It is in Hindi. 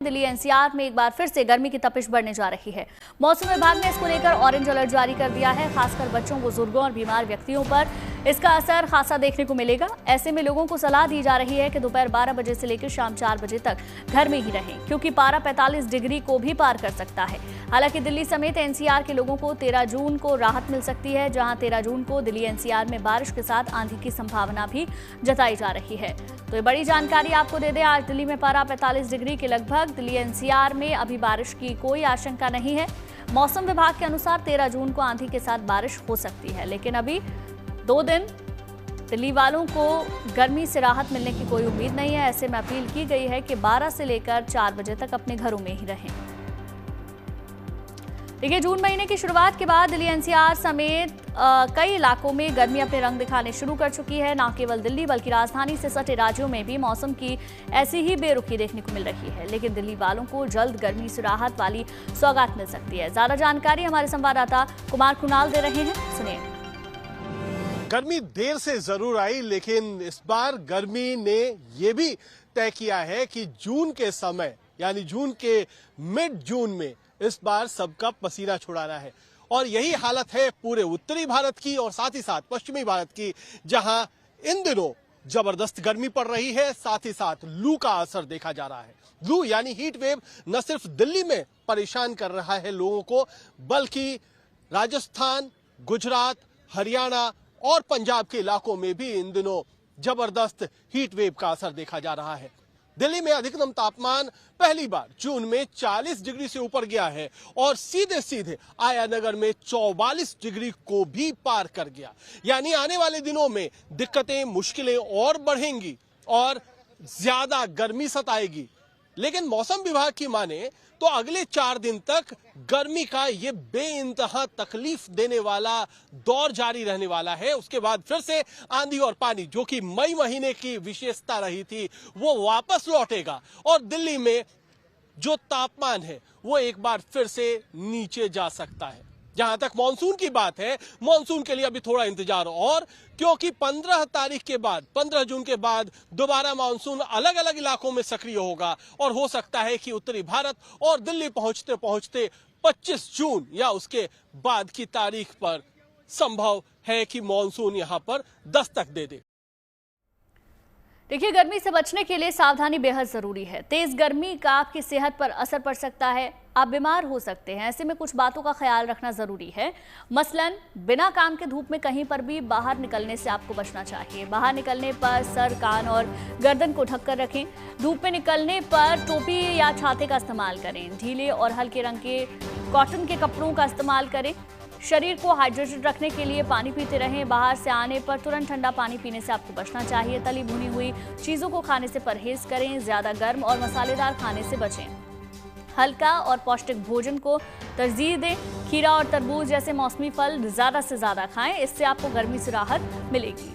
दिल्ली एनसीआर में एक बार फिर से गर्मी की तपिश बढ़ने जा रही है। मौसम विभाग ने इसको लेकर ऑरेंज अलर्ट जारी कर दिया है। खासकर बच्चों, बुजुर्गों और बीमार व्यक्तियों पर इसका असर खासा देखने को मिलेगा। ऐसे में लोगों को सलाह दी जा रही है कि दोपहर 12 बजे से लेकर शाम 4 बजे तक घर में ही रहें, क्योंकि पारा 45 डिग्री को भी पार कर सकता है। हालांकि दिल्ली समेत एनसीआर के लोगों को 13 जून को राहत मिल सकती है, जहां 13 जून को दिल्ली एनसीआर में बारिश के साथ आंधी की संभावना भी जताई जा रही है। तो ये बड़ी जानकारी आपको दे दें, आज दिल्ली में पारा 45 डिग्री के लगभग। दिल्ली एनसीआर में अभी बारिश की कोई आशंका नहीं है। मौसम विभाग के अनुसार 13 जून को आंधी के साथ बारिश हो सकती है, लेकिन अभी 2 दिन दिल्ली वालों को गर्मी से राहत मिलने की कोई उम्मीद नहीं है। ऐसे में अपील की गई है कि 12 से लेकर 4 बजे तक अपने घरों में ही रहें। देखिए, जून महीने की शुरुआत के बाद दिल्ली एनसीआर समेत कई इलाकों में गर्मी अपने रंग दिखाने शुरू कर चुकी है। न केवल दिल्ली बल्कि राजधानी से सटे राज्यों में भी मौसम की ऐसी ही बेरुखी देखने को मिल रही है, लेकिन दिल्ली वालों को जल्द गर्मी से राहत वाली सौगात मिल सकती है। ज्यादा जानकारी हमारे संवाददाता कुमार कुणाल दे रहे हैं, सुनिए। गर्मी देर से जरूर आई, लेकिन इस बार गर्मी ने यह भी तय किया है कि जून के समय यानी जून के मिड जून में इस बार सबका पसीना छुड़ाना है। और यही हालत है पूरे उत्तरी भारत की और साथ ही साथ पश्चिमी भारत की, जहां इन दिनों जबरदस्त गर्मी पड़ रही है। साथ ही साथ लू का असर देखा जा रहा है। लू यानी हीट वेव न सिर्फ दिल्ली में परेशान कर रहा है लोगों को, बल्कि राजस्थान, गुजरात, हरियाणा और पंजाब के इलाकों में भी इन दिनों जबरदस्त हीट वेव का असर देखा जा रहा है। दिल्ली में अधिकतम तापमान पहली बार जून में 40 डिग्री से ऊपर गया है और सीधे सीधे आया नगर में 44 डिग्री को भी पार कर गया। यानी आने वाले दिनों में दिक्कतें, मुश्किलें और बढ़ेंगी और ज्यादा गर्मी सताएगी। लेकिन मौसम विभाग की माने तो अगले 4 दिन तक गर्मी का ये बेइंतहा तकलीफ देने वाला दौर जारी रहने वाला है। उसके बाद फिर से आंधी और पानी, जो कि मई महीने की विशेषता रही थी, वो वापस लौटेगा और दिल्ली में जो तापमान है वो एक बार फिर से नीचे जा सकता है। जहां तक मानसून की बात है, मानसून के लिए अभी थोड़ा इंतजार और, क्योंकि 15 तारीख के बाद, 15 जून के बाद दोबारा मानसून अलग अलग इलाकों में सक्रिय होगा और हो सकता है कि उत्तरी भारत और दिल्ली पहुंचते पहुंचते 25 जून या उसके बाद की तारीख पर संभव है कि मानसून यहां पर दस्तक दे दे। देखिए, गर्मी से बचने के लिए सावधानी बेहद जरूरी है। तेज गर्मी का आपकी सेहत पर असर पड़ सकता है, आप बीमार हो सकते हैं। ऐसे में कुछ बातों का ख्याल रखना जरूरी है। मसलन बिना काम के धूप में कहीं पर भी बाहर निकलने से आपको बचना चाहिए। बाहर निकलने पर सर, कान और गर्दन को ढककर रखें। धूप में निकलने पर टोपी या छाते का इस्तेमाल करें। ढीले और हल्के रंग के कॉटन के कपड़ों का इस्तेमाल करें। शरीर को हाइड्रेटेड रखने के लिए पानी पीते रहें। बाहर से आने पर तुरंत ठंडा पानी पीने से आपको बचना चाहिए। तली भुनी हुई चीज़ों को खाने से परहेज करें। ज़्यादा गर्म और मसालेदार खाने से बचें। हल्का और पौष्टिक भोजन को तरजीह दें। खीरा और तरबूज जैसे मौसमी फल ज़्यादा से ज़्यादा खाएं, इससे आपको गर्मी से राहत मिलेगी।